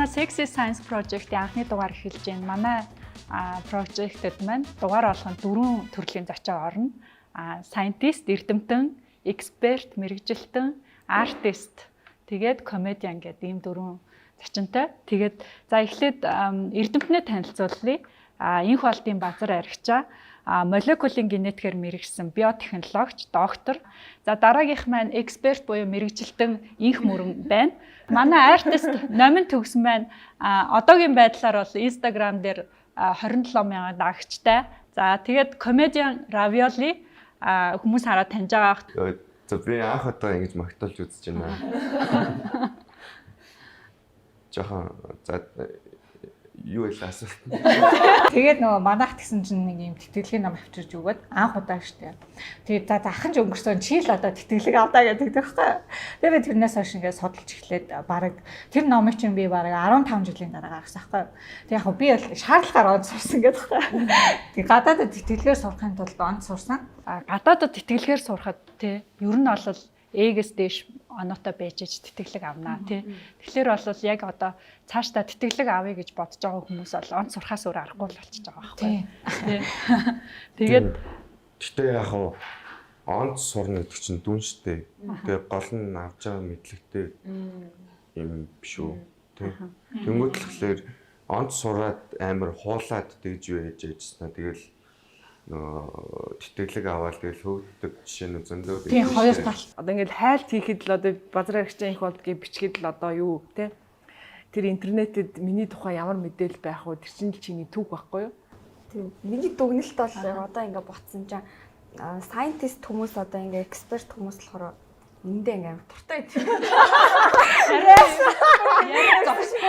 манай Sexy Science Project-ийн анхны дугаар эхэлж байна. Манай project-д маань дугаар болгоно 4 төрлийн зочин орно. Scientist, эрдэмтэн, expert, мэрэгжилтэн, artist, тэгээд comedian гэдэг ийм 4 зочинтой. Тэгээд за эхлээд эрдэмтнээ танилцуулъя. Энх болтын Базар Аригчаа, молекулын генетикээр мэргэжсэн биотехнологич, доктор. За дараагийнх маань эксперт буюу мэрэгжилтэн Энх Мөрөн байна. Манай артист номин төгсөн байна. Одоогийн байдлаар бол Instagram дээр 27,000 дагагчтай. За тэгээд comedian Ravioli хүмүүс хараад таньж байгаа. За би анх удаа ингэж магтаалж үзэж байна. Жохон за юу илээс. Тэгээд нөгөө манайх гэсэн чинь нэг юм тэтгэлгийн ном авчирж өгөөд анх удаа штэ. Тэгээд за ахын ч өнгөрсөн чи л одоо тэтгэлэг авдаа гэдэг тэгэхгүй. Тэгээд тэрнээс хойш ингээд судалж эхлээд баг тэр номыг чинь би баг 15 жилийн дараа гаргасан байхгүй. Тэг яг би бол шаардлагаар онц сурсан гэдэг байхгүй. Тэг гадаадд тэтгэлгээр сурахын тулд онц сурсан. Гадаадд тэтгэлгээр сурахад тий ер нь бол эгээс дээш оноотой байж тэтгэлэг авнаа тий. Тэгэхээр бол яг одоо цаашдаа тэтгэлэг авъя гэж бодож байгаа хүмүүс бол онц сурахаас өөр аргагүй л болчихж байгаа байхгүй. Тий. Тэгээд гэтээ яг онц сурна гэдэг чинь дүн штэ. Тэгээ гол нь авч байгаа мэдлэгтэй юм биш үү тий. Тэнгүүд л тэгэхээр онц сураад амар хуулаад тэгж юу яаж яжснаа тэгэл тэтгэлэг аваад тэгэл хөвддөг жишээ нь зөндөө. Тийм хоёр тал. Одоо ингээд хайлт хийхэд л одоо Базар Аригчаа их болдгийг бичгээд л одоо юу те тэр интернетэд миний тухай ямар мэдээлэл байх вэ? Тэр чинь л чиний түүх байхгүй юу? Тийм. Миний дүгнэлт бол одоо ингээд ботсон чинь scientist хүмүүс одоо ингээд expert хүмүүс болохоор эндээ ингээд дуртай байдаг. яг зогсохгүй